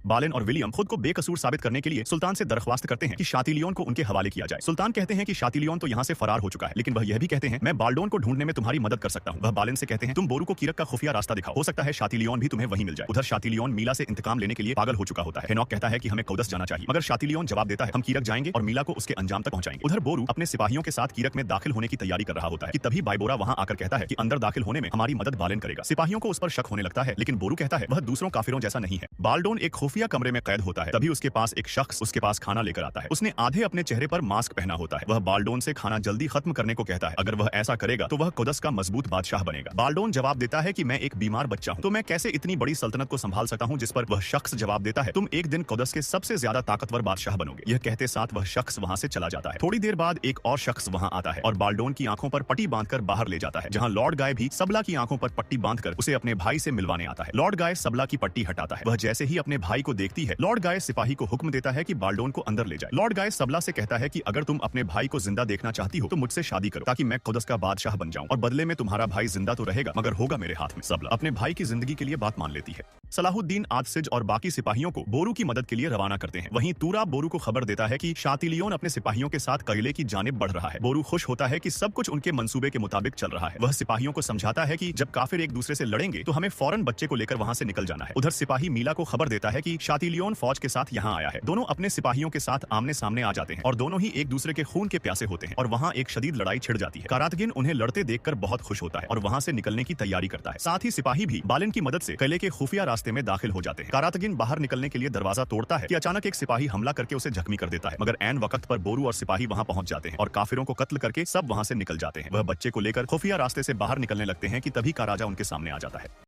बालेन और विलियम खुद को बेकसूर साबित करने के लिए सुल्तान से दरख्वास्त करते हैं कि शातिलियन को उनके हवाले किया जाए। सुल्तान कहते हैं कि शातिलियन तो यहाँ से फरार हो चुका है, लेकिन वह यह भी कहते हैं मैं बाल्डोन को ढूंढने में तुम्हारी मदद कर सकता हूँ। वह बालेन से कहते हैं तुम बोरू को कीरक का खुफिया रास्ता दिखाओ, हो सकता है शातिलियन भी तुम्हें वहीं मिल जाए। उधर शातिलियन मीला से इंतकाम लेने के लिए पागल हो चुका होता है। हेनॉक कहता है कि हमें कौदस जाना चाहिए, मगर शातिलियन जवाब देता है हम कीरक जाएंगे और मीला को उसके अंजाम तक पहुंचाएंगे। उधर बोरू अपने सिपाहियों के साथ कीरक में दाखिल होने की तैयारी कर रहा होता है कि तभी बाइबोरा वहां आकर कहता है कि अंदर दाखिल होने में हमारी मदद बालेन करेगा। सिपाहियों को उस पर शक होने लगता है, लेकिन बोरू कहता है वह दूसरों काफिरों जैसा नहीं है। बाल्डोन एक खुफिया कमरे में कैद होता है, तभी उसके पास एक शख्स उसके पास खाना लेकर आता है। उसने आधे अपने चेहरे पर मास्क पहना होता है। वह बाल्डोन से खाना जल्दी खत्म करने को कहता है, अगर वह ऐसा करेगा तो वह कुदस का मजबूत बादशाह बनेगा। बाल्डोन जवाब देता है कि मैं एक बीमार बच्चा हूं, तो मैं कैसे इतनी बड़ी सल्तनत को संभाल सकता हूं। जिस पर वह शख्स जवाब देता है तुम एक दिन कुदस के सबसे ज्यादा ताकतवर बादशाह बनोगे। यह कहते साथ वह शख्स वहां से चला जाता है। थोड़ी देर बाद एक और शख्स वहां आता है और बाल्डोन की आंखों पर पट्टी बांधकर बाहर ले जाता है, जहां लॉर्ड गाय भी सबला की आंखों पर पट्टी बांधकर उसे अपने भाई से मिलवाने आता है। लॉर्ड गाय सबला की पट्टी हटाता है। वह जैसे ही अपने भाई को देखती है, लॉर्ड गाय सिपाही को हुक्म देता है कि बाल्डोन को अंदर ले जाए। लॉर्ड गाय सबला से कहता है कि अगर तुम अपने भाई को जिंदा देखना चाहती हो तो मुझसे शादी करो, ताकि मैं कुदस का बादशाह बन जाऊं और बदले में तुम्हारा भाई जिंदा तो रहेगा मगर होगा मेरे हाथ में। सबला अपने भाई की जिंदगी के लिए बात मान लेती है। सलाहुद्दीन आदसिज और बाकी सिपाहियों को बोरू की मदद के लिए रवाना करते हैं। वहीं तूरा बोरू को खबर देता है कि शातिलियन अपने सिपाहियों के साथ कबीले की जानिब बढ़ रहा है। बोरू खुश होता है कि सब कुछ उनके मंसूबे के मुताबिक चल रहा है। वह सिपाहियों को समझाता है कि जब काफिर एक दूसरे से लड़ेंगे तो हमें फौरन बच्चे को लेकर वहां से निकल जाना है। उधर सिपाही मीला को खबर देता है कि शातिलियन फौज के साथ यहाँ आया है। दोनों अपने सिपाहियों के साथ आमने सामने आ जाते हैं और दोनों ही एक दूसरे के खून के प्यासे होते हैं और वहाँ एक शदीद लड़ाई छिड़ जाती है। कारातगिन उन्हें लड़ते देखकर बहुत खुश होता है और वहाँ से निकलने की तैयारी करता है। साथ ही सिपाही भी बालेन की मदद से किले के खुफिया रास्ते में दाखिल हो जाते हैं। कारातगिन बाहर निकलने के लिए दरवाजा तोड़ता है कि अचानक एक सिपाही हमला करके उसे जख्मी कर देता है, मगर ऐन वक्त पर बोरू और सिपाही वहां पहुंच जाते हैं और काफिरों को कत्ल करके सब वहां से निकल जाते हैं। वह बच्चे को लेकर खुफिया रास्ते से बाहर निकलने लगते हैं कि तभी का राजा उनके सामने आ जाता है।